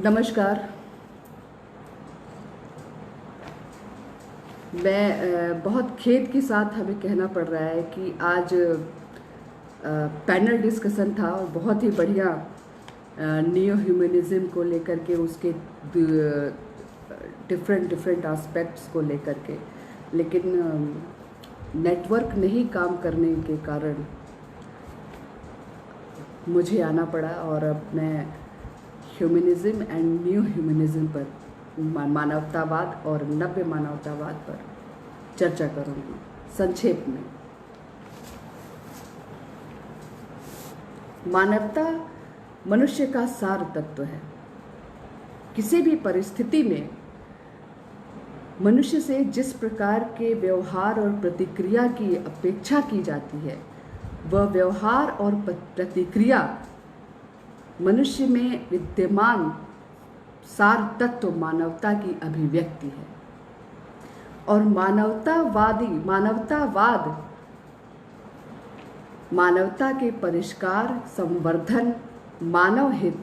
नमस्कार। मैं बहुत खेद के साथ हमें कहना पड़ रहा है कि आज पैनल डिस्कशन था और बहुत ही बढ़िया नियो ह्यूमनिज़्म को लेकर के उसके डिफरेंट एस्पेक्ट्स को लेकर के, लेकिन नेटवर्क नहीं काम करने के कारण मुझे आना पड़ा और अब मैं ह्यूमनिज़्म एंड न्यू ह्यूमनिज़्म पर, मानवतावाद और नव्य मानवतावाद पर चर्चा करूँगी संक्षेप में। मानवता मनुष्य का सार तत्व है। किसी भी परिस्थिति में मनुष्य से जिस प्रकार के व्यवहार और प्रतिक्रिया की अपेक्षा की जाती है, वह व्यवहार और प्रतिक्रिया मनुष्य में विद्यमान सार तत्व मानवता की अभिव्यक्ति है। और मानवतावाद मानवता के परिष्कार, संवर्धन, मानव हित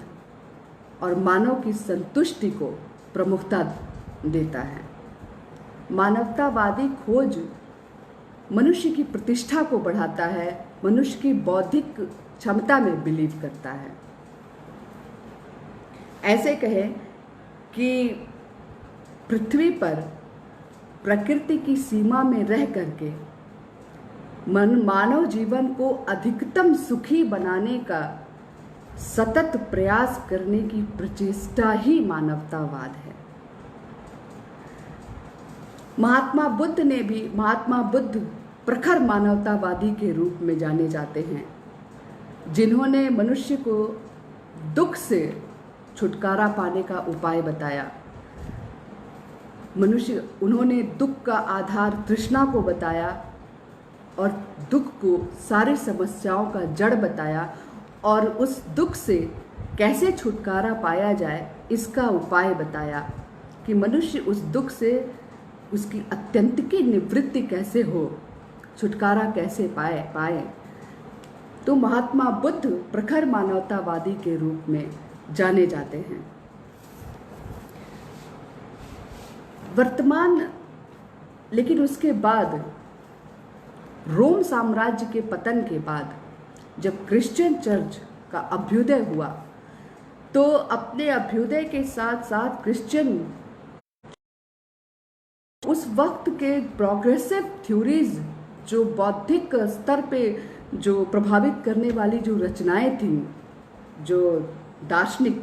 और मानव की संतुष्टि को प्रमुखता देता है। मानवतावादी खोज मनुष्य की प्रतिष्ठा को बढ़ाता है, मनुष्य की बौद्धिक क्षमता में बिलीव करता है। ऐसे कहें कि पृथ्वी पर प्रकृति की सीमा में रह करके मानव जीवन को अधिकतम सुखी बनाने का सतत प्रयास करने की प्रचेष्टा ही मानवतावाद है। महात्मा बुद्ध प्रखर मानवतावादी के रूप में जाने जाते हैं, जिन्होंने मनुष्य को दुख से छुटकारा पाने का उपाय बताया। उन्होंने दुख का आधार तृष्णा को बताया और दुख को सारी समस्याओं का जड़ बताया, और उस दुख से कैसे छुटकारा पाया जाए इसका उपाय बताया कि मनुष्य उस दुख से उसकी अत्यंतिकी निवृत्ति कैसे हो, छुटकारा कैसे पाए। तो महात्मा बुद्ध प्रखर मानवतावादी के रूप में जाने जाते हैं। लेकिन उसके बाद रोम साम्राज्य के पतन के बाद जब क्रिश्चियन चर्च का अभ्युदय हुआ, तो अपने अभ्युदय के साथ साथ क्रिश्चियन उस वक्त के प्रोग्रेसिव थ्योरीज, जो बौद्धिक स्तर पे जो प्रभावित करने वाली जो रचनाएं थीं, जो दार्शनिक,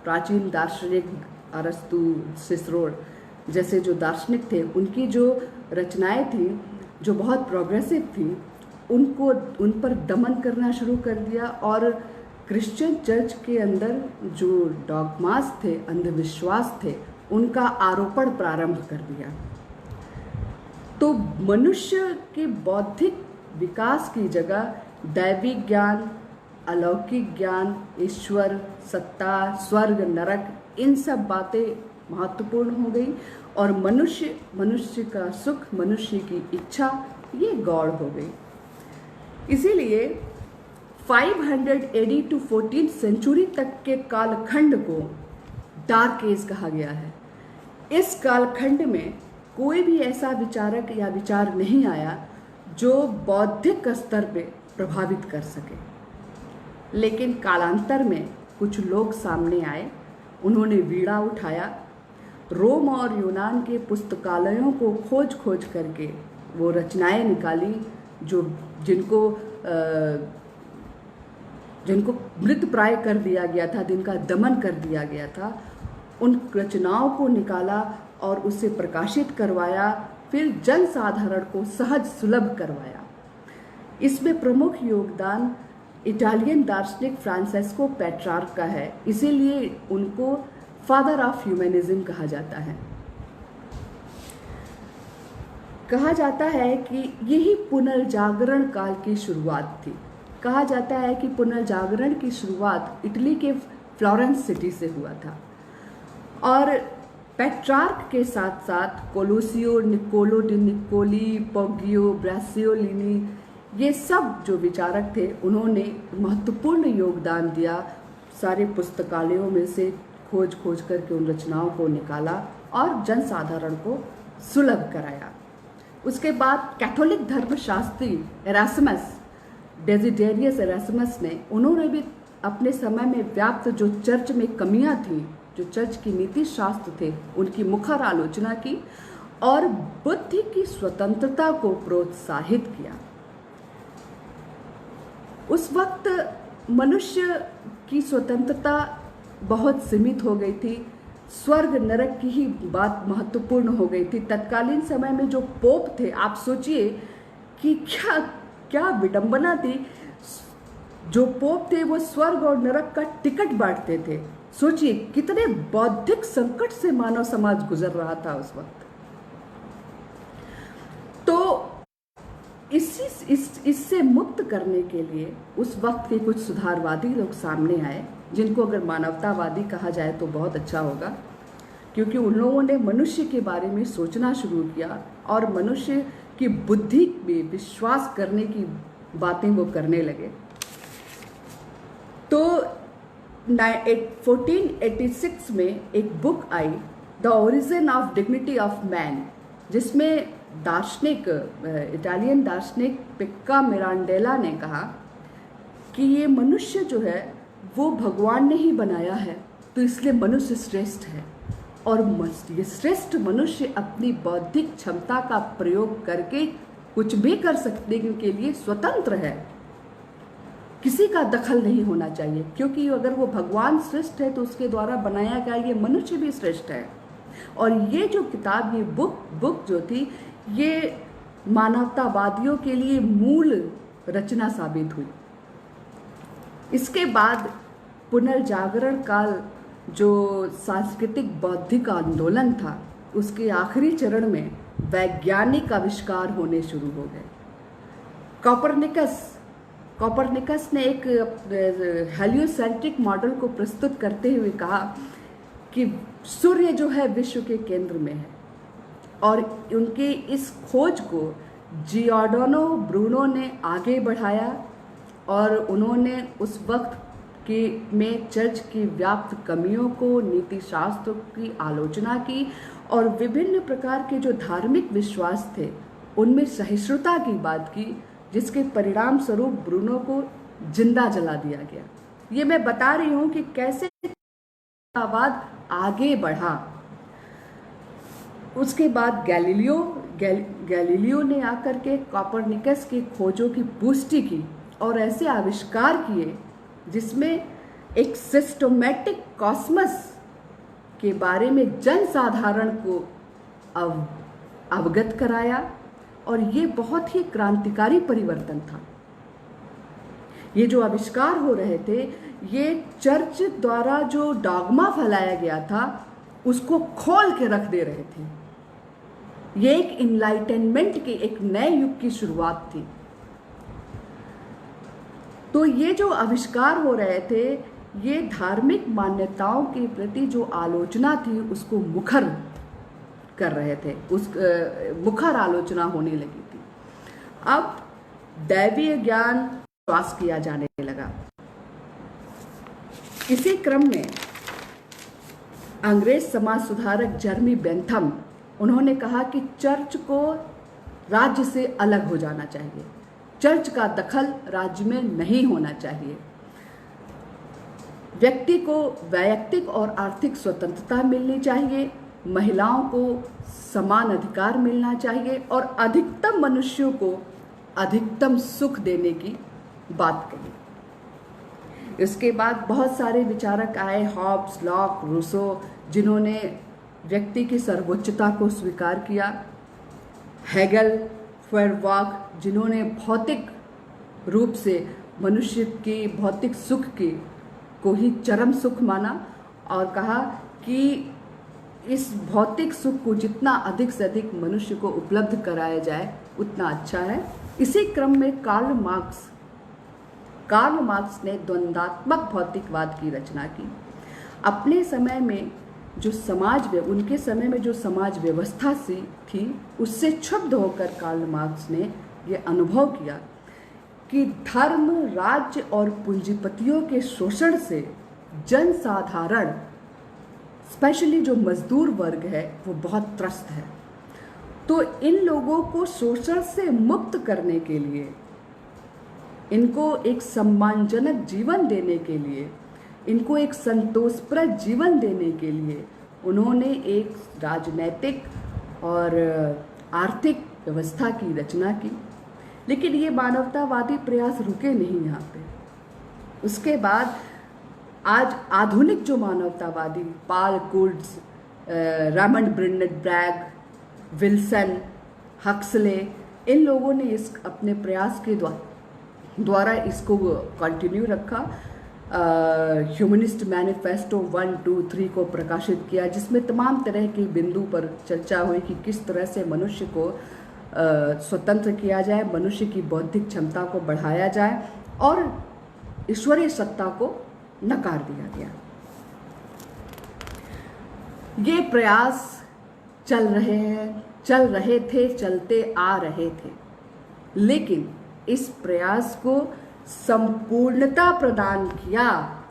प्राचीन दार्शनिक अरस्तु, सिसरोड जैसे जो दार्शनिक थे, उनकी जो रचनाएं थी जो बहुत प्रोग्रेसिव थी, उन पर दमन करना शुरू कर दिया और क्रिश्चियन चर्च के अंदर जो डॉगमास थे, अंधविश्वास थे, उनका आरोपण प्रारंभ कर दिया। तो मनुष्य के बौद्धिक विकास की जगह दैवी ज्ञान, अलौकिक ज्ञान, ईश्वर, सत्ता, स्वर्ग, नरक, इन सब बातें महत्वपूर्ण हो गई और मनुष्य का सुख, मनुष्य की इच्छा, ये गौड़ हो गई। इसीलिए 500 AD टू 14th सेंचुरी तक के कालखंड को डार्क एज कहा गया है। इस कालखंड में कोई भी ऐसा विचारक या विचार नहीं आया जो बौद्धिक स्तर पे प्रभावित कर सके। लेकिन कालांतर में कुछ लोग सामने आए, उन्होंने वीणा उठाया, रोम और यूनान के पुस्तकालयों को खोज करके वो रचनाएं निकाली जिनको मृतप्राय कर दिया गया था, जिनका दमन कर दिया गया था। उन रचनाओं को निकाला और उसे प्रकाशित करवाया, फिर जन साधारण को सहज सुलभ करवाया। इसमें प्रमुख योगदान इटालियन दार्शनिक फ्रांसेस्को पेट्रार्क का है, इसीलिए उनको फादर ऑफ ह्यूमनिज्म कहा जाता है। कहा जाता है कि यही पुनर्जागरण काल की शुरुआत थी। कहा जाता है कि पुनर्जागरण की शुरुआत इटली के फ्लोरेंस सिटी से हुआ था और पेट्रार्क के साथ साथ कोलोसियो, निकोलो डी निकोली, पोगियो, ब्रासियोलिनी, ये सब जो विचारक थे, उन्होंने महत्वपूर्ण योगदान दिया सारे पुस्तकालयों में से खोज खोज करके उन रचनाओं को निकाला और जनसाधारण को सुलभ कराया। उसके बाद कैथोलिक धर्मशास्त्री एरास्मस, डेसिडेरियस एरास्मस ने, उन्होंने भी अपने समय में व्याप्त जो चर्च में कमियां थी, जो चर्च की नीति शास्त्र थे, उनकी मुखर आलोचना की और बुद्धि की स्वतंत्रता को प्रोत्साहित किया। उस वक्त मनुष्य की स्वतंत्रता बहुत सीमित हो गई थी, स्वर्ग नरक की ही बात महत्वपूर्ण हो गई थी। तत्कालीन समय में जो पोप थे, आप सोचिए कि क्या क्या विडंबना थी। जो पोप थे वो स्वर्ग और नरक का टिकट बांटते थे। सोचिए कितने बौद्धिक संकट से मानव समाज गुजर रहा था उस वक्त। तो इससे मुक्त करने के लिए उस वक्त के कुछ सुधारवादी लोग सामने आए, जिनको अगर मानवतावादी कहा जाए तो बहुत अच्छा होगा, क्योंकि उन लोगों ने मनुष्य के बारे में सोचना शुरू किया और मनुष्य की बुद्धि में विश्वास करने की बातें वो करने लगे। तो 1486 में एक book I, the origin of dignity of man, जिसमें दार्शनिक, इटालियन दार्शनिक पिक्का मिरांडेला ने कहा कि ये मनुष्य जो है वो भगवान ने ही बनाया है, तो इसलिए मनुष्य श्रेष्ठ है और ये श्रेष्ठ मनुष्य अपनी बौद्धिक क्षमता का प्रयोग करके कुछ भी कर सकने के लिए स्वतंत्र है, किसी का दखल नहीं होना चाहिए, क्योंकि अगर वो भगवान श्रेष्ठ है तो उसके द्वारा बनाया गया ये मनुष्य भी श्रेष्ठ है। और ये जो किताब, ये बुक जो थी, ये मानवतावादियों के लिए मूल रचना साबित हुई। इसके बाद पुनर्जागरण काल, जो सांस्कृतिक बौद्धिक आंदोलन था, उसके आखिरी चरण में वैज्ञानिक आविष्कार होने शुरू हो गए। कॉपरनिकस ने एक हेलियोसेंट्रिक मॉडल को प्रस्तुत करते हुए कहा कि सूर्य जो है विश्व के केंद्र में है, और उनके इस खोज को जियोर्डानो ब्रूनो ने आगे बढ़ाया और उन्होंने उस वक्त के में चर्च की व्याप्त कमियों को, नीति शास्त्र की आलोचना की और विभिन्न प्रकार के जो धार्मिक विश्वास थे उनमें सहिष्णुता की बात की, जिसके परिणाम स्वरूप ब्रूनो को जिंदा जला दिया गया। ये मैं बता रही हूँ कि कैसे बाद आगे बढ़ा। उसके बाद गैलीलियो ने आकर के कॉपरनिकस की खोजों की पुष्टि की और ऐसे आविष्कार किए जिसमें एक सिस्टमैटिक कॉस्मस के बारे में जनसाधारण को अवगत कराया, और ये बहुत ही क्रांतिकारी परिवर्तन था। ये जो आविष्कार हो रहे थे, ये चर्च द्वारा जो डॉगमा फैलाया गया था उसको खोल के रख दे रहे थे। ये एक इनलाइटनमेंट के एक नए युग की शुरुआत थी। तो ये जो आविष्कार हो रहे थे, ये धार्मिक मान्यताओं के प्रति जो आलोचना थी उसको मुखर कर रहे थे, उस मुखर आलोचना होने लगी थी। अब दैवीय ज्ञान विश्वास किया जाने लगा। इसी क्रम में अंग्रेज समाज सुधारक जर्मी बेंथम, उन्होंने कहा कि चर्च को राज्य से अलग हो जाना चाहिए, चर्च का दखल राज्य में नहीं होना चाहिए, व्यक्ति को वैयक्तिक और आर्थिक स्वतंत्रता मिलनी चाहिए, महिलाओं को समान अधिकार मिलना चाहिए और अधिकतम मनुष्यों को अधिकतम सुख देने की बात कही। इसके बाद बहुत सारे विचारक आए, हॉब्स, लॉक, रूसो, जिन्होंने व्यक्ति की सर्वोच्चता को स्वीकार किया, हेगल, फेयरबाख, जिन्होंने भौतिक रूप से मनुष्य के भौतिक सुख को ही चरम सुख माना और कहा कि इस भौतिक सुख को जितना अधिक से अधिक मनुष्य को उपलब्ध कराया जाए उतना अच्छा है। इसी क्रम में कार्ल मार्क्स ने द्वंद्वात्मक भौतिकवाद की रचना की। अपने समय में जो उनके समय में जो समाज व्यवस्था थी, उससे क्षुब्ध होकर कार्ल मार्क्स ने यह अनुभव किया कि धर्म, राज्य और पूंजीपतियों के शोषण से जनसाधारण स्पेशली जो मजदूर वर्ग है वो बहुत त्रस्त है। तो इन लोगों को शोषण से मुक्त करने के लिए, इनको एक सम्मानजनक जीवन देने के लिए, इनको एक संतोषप्रद जीवन देने के लिए उन्होंने एक राजनैतिक और आर्थिक व्यवस्था की रचना की। लेकिन ये मानवतावादी प्रयास रुके नहीं यहाँ पे। उसके बाद आज आधुनिक जो मानवतावादी पाल कुड्स, रामंड ब्रिंडेट ब्रैग, विल्सन, हक्सले, इन लोगों ने इस अपने प्रयास के द्वारा इसको कंटिन्यू रखा। ह्यूमनिस्ट मैनिफेस्टो 1, 2, 3 को प्रकाशित किया, जिसमें तमाम तरह की बिंदु पर चर्चा हुई कि किस तरह से मनुष्य को स्वतंत्र किया जाए, मनुष्य की बौद्धिक क्षमता को बढ़ाया जाए और ईश्वरीय सत्ता को नकार दिया गया। ये प्रयास चल रहे थे, चलते आ रहे थे, लेकिन इस प्रयास को संपूर्णता प्रदान किया।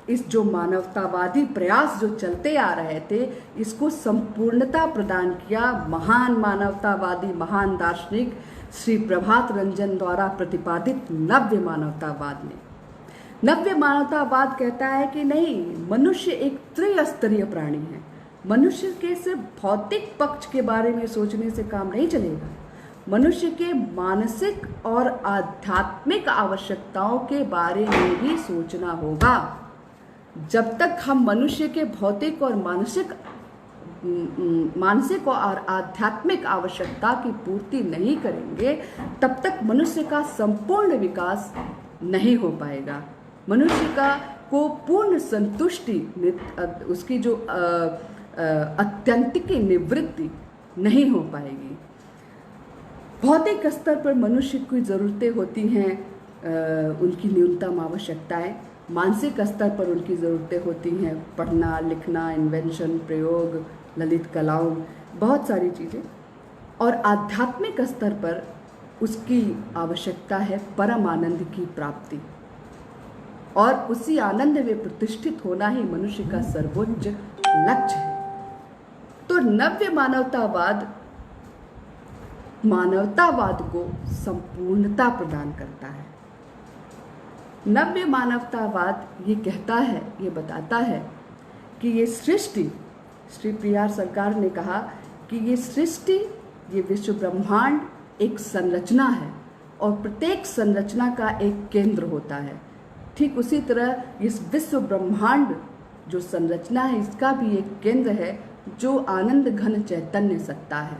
इस जो मानवतावादी प्रयास जो चलते आ रहे थे, इसको संपूर्णता प्रदान किया महान मानवतावादी, महान दार्शनिक श्री प्रभात रंजन द्वारा प्रतिपादित नव्य मानवतावाद ने। नव्य मानवतावाद कहता है कि नहीं, मनुष्य एक त्रिस्तरीय प्राणी है। मनुष्य के सिर्फ भौतिक पक्ष के बारे में सोचने से काम नहीं चलेगा, मनुष्य के मानसिक और आध्यात्मिक आवश्यकताओं के बारे में भी सोचना होगा। जब तक हम मनुष्य के भौतिक और मानसिक और आध्यात्मिक आवश्यकता की पूर्ति नहीं करेंगे, तब तक मनुष्य का संपूर्ण विकास नहीं हो पाएगा। मनुष्य को पूर्ण संतुष्टि, उसकी जो अत्यंतिक निवृत्ति नहीं हो पाएगी। भौतिक स्तर पर मनुष्य की ज़रूरतें होती हैं, उनकी न्यूनतम आवश्यकताएं। मानसिक स्तर पर उनकी ज़रूरतें होती हैं, पढ़ना, लिखना, इन्वेंशन, प्रयोग, ललित कलाओं, बहुत सारी चीज़ें। और आध्यात्मिक स्तर पर उसकी आवश्यकता है परम आनंद की प्राप्ति, और उसी आनंद में प्रतिष्ठित होना ही मनुष्य का सर्वोच्च लक्ष्य है। तो नव्य मानवतावाद को संपूर्णता प्रदान करता है। नव्य मानवतावाद ये कहता है, ये बताता है कि ये सृष्टि, श्री पी.आर. सरकार ने कहा कि ये सृष्टि, ये विश्व ब्रह्मांड एक संरचना है और प्रत्येक संरचना का एक केंद्र होता है। ठीक उसी तरह इस विश्व ब्रह्मांड जो संरचना है, इसका भी एक केंद्र है जो आनंद घन चैतन्य सत्ता है।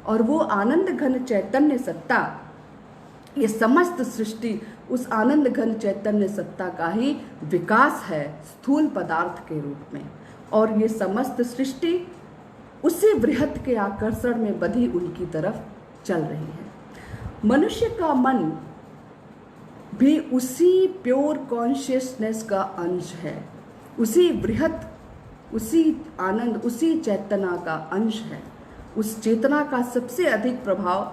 और वो आनंद घन चैतन्य सत्ता, ये समस्त सृष्टि उस आनंद घन चैतन्य सत्ता का ही विकास है स्थूल पदार्थ के रूप में। और ये समस्त सृष्टि उसी वृहत के आकर्षण में बधी उनकी तरफ चल रही है। मनुष्य का मन भी उसी प्योर कॉन्शियसनेस का अंश है, उसी वृहत, उसी आनंद, उसी चेतना का अंश है। उस चेतना का सबसे अधिक प्रभाव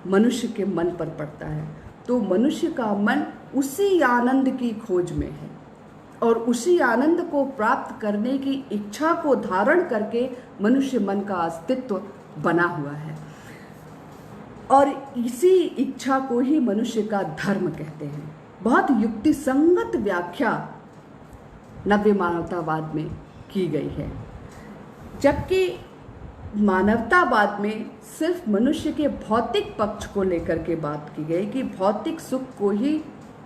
मनुष्य के मन पर पड़ता है। तो मनुष्य का मन उसी आनंद की खोज में है और उसी आनंद को प्राप्त करने की इच्छा को धारण करके मनुष्य मन का अस्तित्व बना हुआ है। और इसी इच्छा को ही मनुष्य का धर्म कहते हैं। बहुत युक्तिसंगत व्याख्या नव्य मानवतावाद में की गई है, जबकि मानवतावाद में सिर्फ मनुष्य के भौतिक पक्ष को लेकर के बात की गई कि भौतिक सुख को ही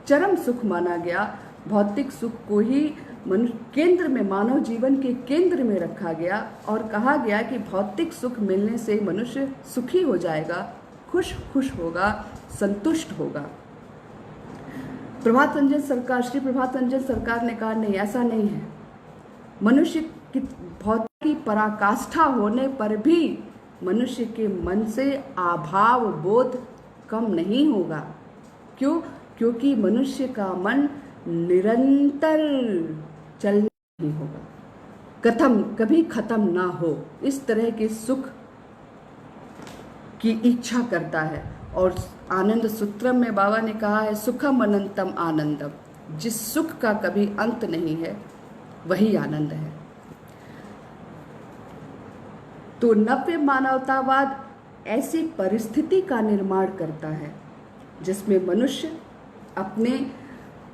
चरम सुख माना गया, भौतिक सुख को ही केंद्र में, मानव जीवन के केंद्र में रखा गया और कहा गया कि भौतिक सुख मिलने से मनुष्य सुखी हो जाएगा, खुश होगा, संतुष्ट होगा। श्री प्रभात रंजन सरकार ने कहा नहीं, ऐसा नहीं है। मनुष्य की भौतिक की पराकाष्ठा होने पर भी मनुष्य के मन से अभाव बोध कम नहीं होगा। क्यों? क्योंकि मनुष्य का मन निरंतर चलना नहीं होगा, कभी खत्म ना हो, इस तरह के सुख की इच्छा करता है। और आनंद सूत्रम में बाबा ने कहा है, सुखम अनंतम आनंदम, जिस सुख का कभी अंत नहीं है वही आनंद है। तो नव्य मानवतावाद ऐसी परिस्थिति का निर्माण करता है जिसमें मनुष्य अपने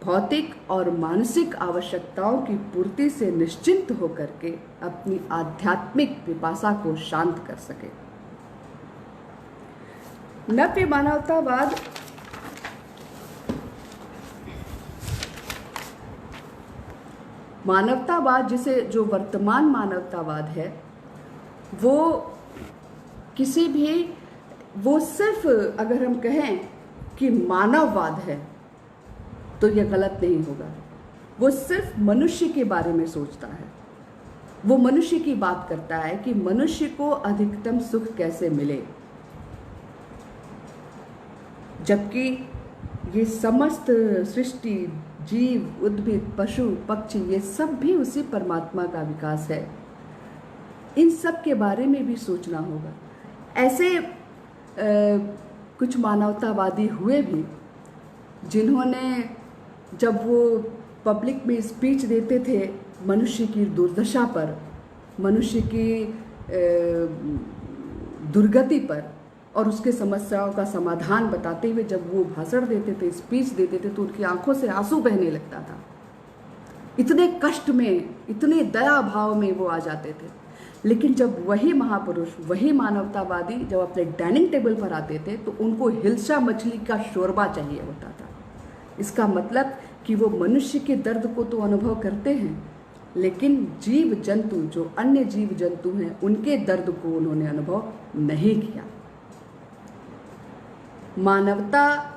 भौतिक और मानसिक आवश्यकताओं की पूर्ति से निश्चिंत होकर के अपनी आध्यात्मिक पिपासा को शांत कर सके। नव्य मानवतावाद जिसे जो वर्तमान मानवतावाद है वो सिर्फ अगर हम कहें कि मानववाद है तो यह गलत नहीं होगा। वो सिर्फ मनुष्य के बारे में सोचता है, वो मनुष्य की बात करता है कि मनुष्य को अधिकतम सुख कैसे मिले, जबकि ये समस्त सृष्टि, जीव, उद्भिद, पशु, पक्षी, ये सब भी उसी परमात्मा का विकास है। इन सब के बारे में भी सोचना होगा। ऐसे कुछ मानवतावादी हुए भी जिन्होंने जब वो पब्लिक में स्पीच देते थे मनुष्य की दुर्दशा पर, मनुष्य की दुर्गति पर और उसके समस्याओं का समाधान बताते हुए जब वो भाषण देते थे, स्पीच देते थे, तो उनकी आंखों से आंसू बहने लगता था। इतने कष्ट में, इतने दया भाव में वो आ जाते थे। लेकिन जब वही महापुरुष, वही मानवतावादी जब अपने डाइनिंग टेबल पर आते थे तो उनको हिल्सा मछली का शोरबा चाहिए होता था। इसका मतलब कि वो मनुष्य के दर्द को तो अनुभव करते हैं, लेकिन जीव जंतु, जो अन्य जीव जंतु हैं, उनके दर्द को उन्होंने अनुभव नहीं किया। मानवता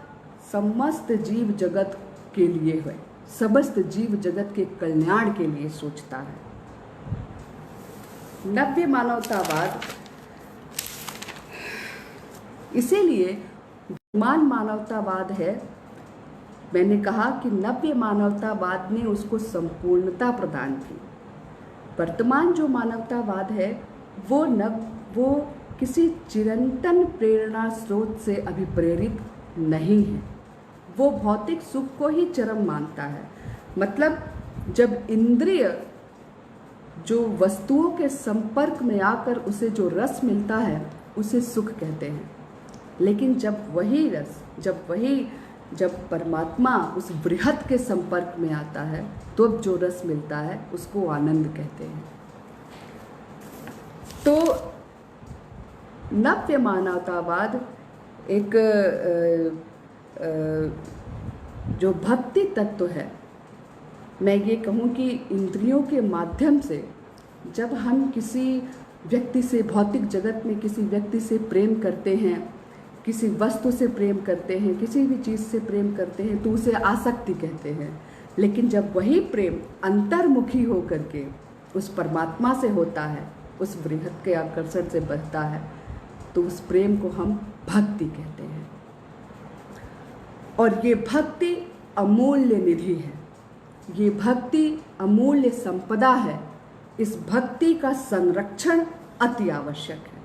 समस्त जीव जगत के लिए है, समस्त जीव जगत के कल्याण के लिए सोचता है। नव्य मानवतावाद इसीलिए वर्तमान मानवतावाद है। मैंने कहा कि नव्य मानवतावाद ने उसको संपूर्णता प्रदान की। वर्तमान जो मानवतावाद है वो किसी चिरंतन प्रेरणा स्रोत से अभिप्रेरित नहीं है। वो भौतिक सुख को ही चरम मानता है। मतलब जब इंद्रिय जो वस्तुओं के संपर्क में आकर उसे जो रस मिलता है उसे सुख कहते हैं। लेकिन जब वही रस, जब परमात्मा उस बृहत के संपर्क में आता है तो अब जो रस मिलता है उसको आनंद कहते हैं। तो नव्य मानवतावाद एक जो भक्ति तत्व है, मैं ये कहूँ कि इंद्रियों के माध्यम से जब हम किसी व्यक्ति से, भौतिक जगत में किसी व्यक्ति से प्रेम करते हैं, किसी वस्तु से प्रेम करते हैं, किसी भी चीज़ से प्रेम करते हैं तो उसे आसक्ति कहते हैं। लेकिन जब वही प्रेम अंतर्मुखी हो करके उस परमात्मा से होता है, उस बृहत के आकर्षण से बढ़ता है, तो उस प्रेम को हम भक्ति कहते हैं। और ये भक्ति अमूल्य निधि है, ये भक्ति अमूल्य संपदा है। इस भक्ति का संरक्षण अति आवश्यक है।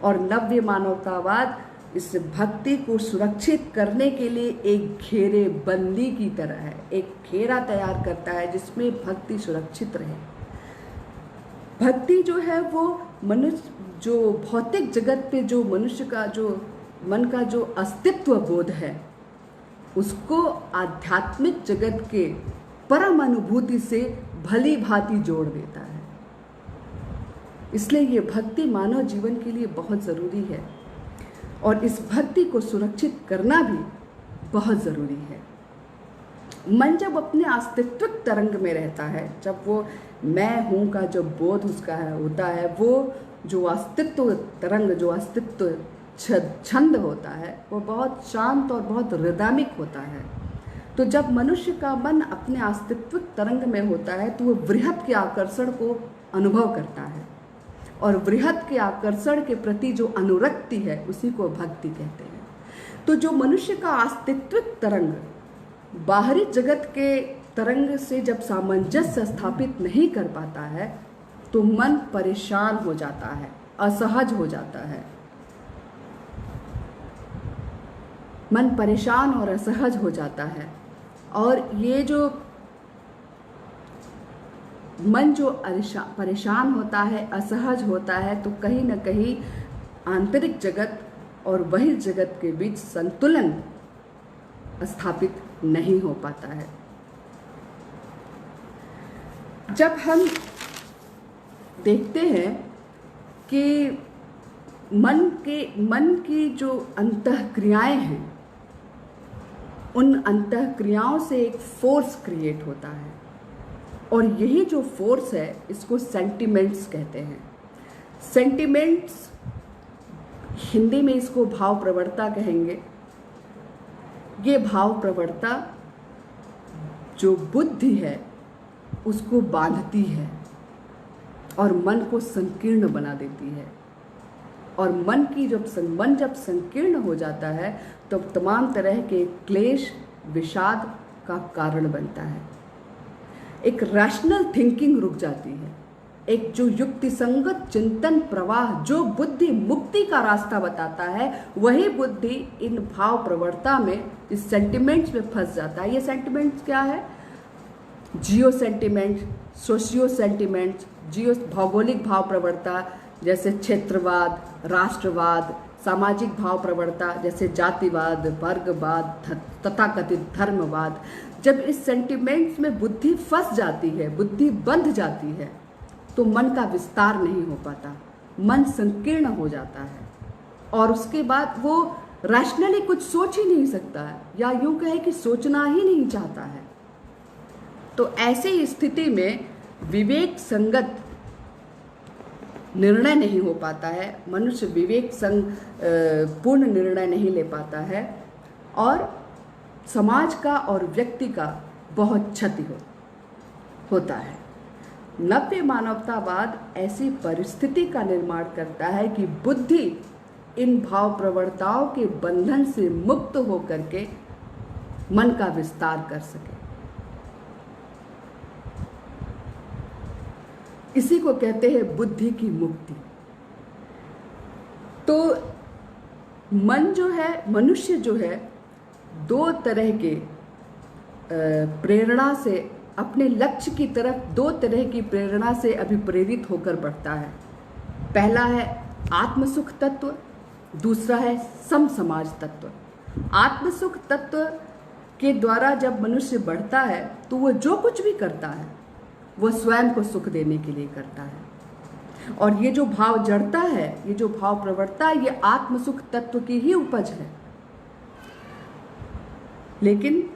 और नव्य मानवतावाद इस भक्ति को सुरक्षित करने के लिए एक घेरेबंदी की तरह है, एक घेरा तैयार करता है जिसमें भक्ति सुरक्षित रहे। भक्ति जो है वो मनुष्य, जो भौतिक जगत पे जो मनुष्य का जो मन का जो अस्तित्व बोध है, उसको आध्यात्मिक जगत के परम अनुभूति से भली भांति जोड़ देता है। इसलिए ये भक्ति मानव जीवन के लिए बहुत ज़रूरी है और इस भक्ति को सुरक्षित करना भी बहुत ज़रूरी है। मन जब अपने अस्तित्विक तरंग में रहता है, जब वो मैं हूँ का जो बोध उसका होता है, वो जो अस्तित्व तरंग, जो अस्तित्व छंद होता है, वो बहुत शांत और बहुत हृदयिक होता है। तो जब मनुष्य का मन अपने अस्तित्विक तरंग में होता है तो वो बृहत के आकर्षण को अनुभव करता है, और बृहत के आकर्षण के प्रति जो अनुरक्ति है उसी को भक्ति कहते हैं। तो जो मनुष्य का अस्तित्विक तरंग बाहरी जगत के तरंग से जब सामंजस्य स्थापित नहीं कर पाता है तो मन परेशान हो जाता है, असहज हो जाता है। मन परेशान और असहज हो जाता है। और ये जो मन जो परेशान होता है, असहज होता है, तो कहीं न कहीं आंतरिक जगत और बहिर् जगत के बीच संतुलन स्थापित नहीं हो पाता है। जब हम देखते हैं कि मन की जो अंतःक्रियाएं हैं, उन अंतःक्रियाओं से एक फोर्स क्रिएट होता है, और यही जो फोर्स है इसको सेंटिमेंट्स कहते हैं। सेंटिमेंट्स, हिंदी में इसको भाव प्रवणता कहेंगे। ये भाव प्रवणता जो बुद्धि है उसको बांधती है और मन को संकीर्ण बना देती है, और मन जब संकीर्ण हो जाता है तो तमाम तरह के क्लेश, विषाद का कारण बनता है। एक रैशनल थिंकिंग रुक जाती है, एक जो युक्तिसंगत चिंतन प्रवाह जो बुद्धि मुक्ति का रास्ता बताता है, वही बुद्धि इन भाव प्रवणता में, इस सेंटिमेंट्स में फंस जाता है। ये सेंटिमेंट्स क्या है? जियो सेंटिमेंट, सोशियो सेंटिमेंट्स, जियो भौगोलिक भाव प्रवणता जैसे क्षेत्रवाद, राष्ट्रवाद, सामाजिक भाव प्रवणता जैसे जातिवाद, वर्गवाद, तथाकथित धर्मवाद। जब इस सेंटिमेंट्स में बुद्धि फंस जाती है, बुद्धि बंध जाती है, तो मन का विस्तार नहीं हो पाता, मन संकीर्ण हो जाता है, और उसके बाद वो रैशनली कुछ सोच ही नहीं सकता है, या यूं कहे कि सोचना ही नहीं चाहता है। तो ऐसी स्थिति में विवेक संगत निर्णय नहीं हो पाता है, मनुष्य विवेक संग पूर्ण निर्णय नहीं ले पाता है, और समाज का और व्यक्ति का बहुत क्षति होता है। नव्य मानवतावाद ऐसी परिस्थिति का निर्माण करता है कि बुद्धि इन भाव प्रवणताओं के बंधन से मुक्त होकर के मन का विस्तार कर सके। इसी को कहते हैं बुद्धि की मुक्ति। तो मन जो है, मनुष्य जो है, दो तरह के प्रेरणा से अपने लक्ष्य की तरफ, दो तरह की प्रेरणा से अभिप्रेरित होकर बढ़ता है। पहला है आत्मसुख तत्व, दूसरा है समसमाज तत्व। आत्मसुख तत्व के द्वारा जब मनुष्य बढ़ता है तो वह जो कुछ भी करता है वह स्वयं को सुख देने के लिए करता है, और ये जो भाव जड़ता है, ये जो भाव प्रवणता, ये आत्मसुख तत्व की ही उपज है। लेकिन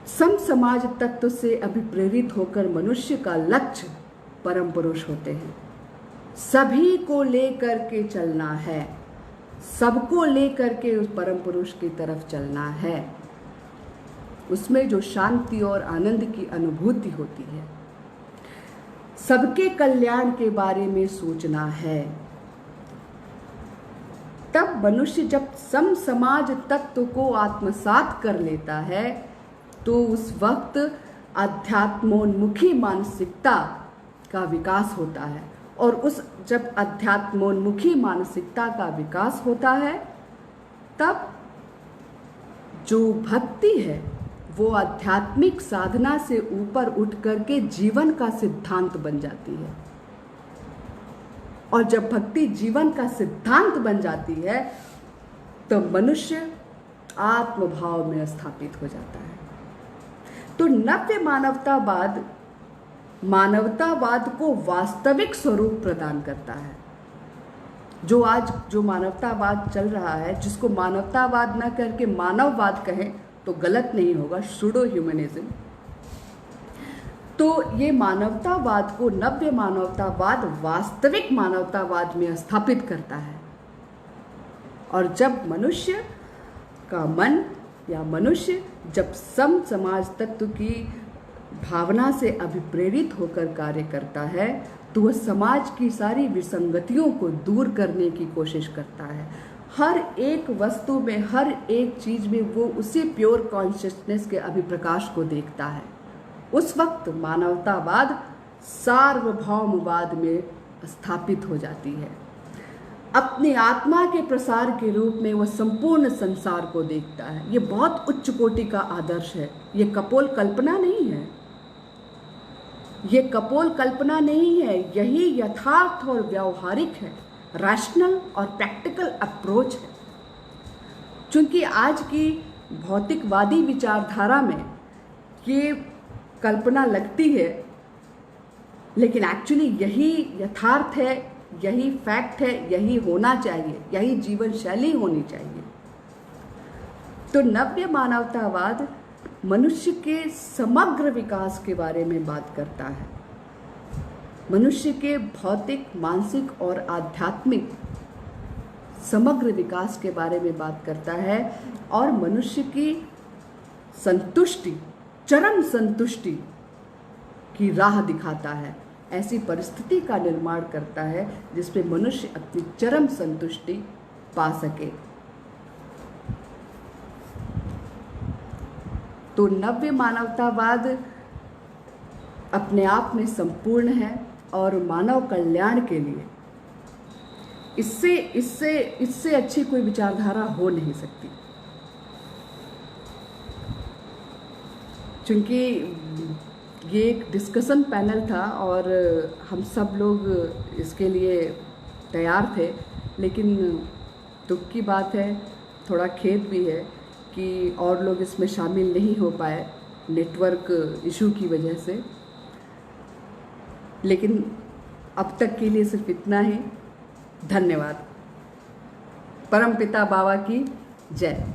समसमाज तत्व से अभिप्रेरित होकर मनुष्य का लक्ष्य परम पुरुष होते हैं। सभी को लेकर के चलना है, सबको लेकर के उस परम पुरुष की तरफ चलना है। उसमें जो शांति और आनंद की अनुभूति होती है, सबके कल्याण के बारे में सोचना है। तब मनुष्य जब समसमाज तत्व को आत्मसात कर लेता है तो उस वक्त अध्यात्मोन्मुखी मानसिकता का विकास होता है, और जब अध्यात्मोन्मुखी मानसिकता का विकास होता है तब जो भक्ति है वो आध्यात्मिक साधना से ऊपर उठ करके जीवन का सिद्धांत बन जाती है। और जब भक्ति जीवन का सिद्धांत बन जाती है तो मनुष्य आत्मभाव में स्थापित हो जाता है। तो नव्य मानवतावाद को वास्तविक स्वरूप प्रदान करता है। जो आज जो मानवतावाद चल रहा है, जिसको मानवतावाद न करके मानववाद कहें तो गलत नहीं होगा, सूडो ह्यूमनिज्म। तो ये मानवतावाद को नव्य मानवतावाद वास्तविक मानवतावाद में स्थापित करता है। और जब मनुष्य का मन या मनुष्य जब सम समाज तत्व की भावना से अभिप्रेरित होकर कार्य करता है तो वह समाज की सारी विसंगतियों को दूर करने की कोशिश करता है। हर एक वस्तु में, हर एक चीज में वो उसी प्योर कॉन्शियसनेस के अभिप्रकाश को देखता है। उस वक्त मानवतावाद सार्वभौमवाद में स्थापित हो जाती है। अपनी आत्मा के प्रसार के रूप में वह संपूर्ण संसार को देखता है। ये बहुत उच्च कोटि का आदर्श है, ये कपोल कल्पना नहीं है। ये कपोल कल्पना नहीं है, यही यथार्थ और व्यावहारिक है, रैशनल और प्रैक्टिकल अप्रोच है। क्योंकि आज की भौतिकवादी विचारधारा में ये कल्पना लगती है, लेकिन एक्चुअली यही यथार्थ है, यही फैक्ट है, यही होना चाहिए, यही जीवन शैली होनी चाहिए। तो नव्य मानवतावाद मनुष्य के समग्र विकास के बारे में बात करता है, मनुष्य के भौतिक, मानसिक और आध्यात्मिक समग्र विकास के बारे में बात करता है और मनुष्य की संतुष्टि, चरम संतुष्टि की राह दिखाता है। ऐसी परिस्थिति का निर्माण करता है जिसमें मनुष्य अपनी चरम संतुष्टि पा सके। तो नव्य मानवतावाद अपने आप में संपूर्ण है और मानव कल्याण के लिए इससे अच्छी कोई विचारधारा हो नहीं सकती। क्योंकि ये एक डिस्कशन पैनल था और हम सब लोग इसके लिए तैयार थे, लेकिन दुख की बात है, थोड़ा खेद भी है कि और लोग इसमें शामिल नहीं हो पाए नेटवर्क इशू की वजह से। लेकिन अब तक के लिए सिर्फ इतना ही। धन्यवाद। परमपिता बाबा की जय।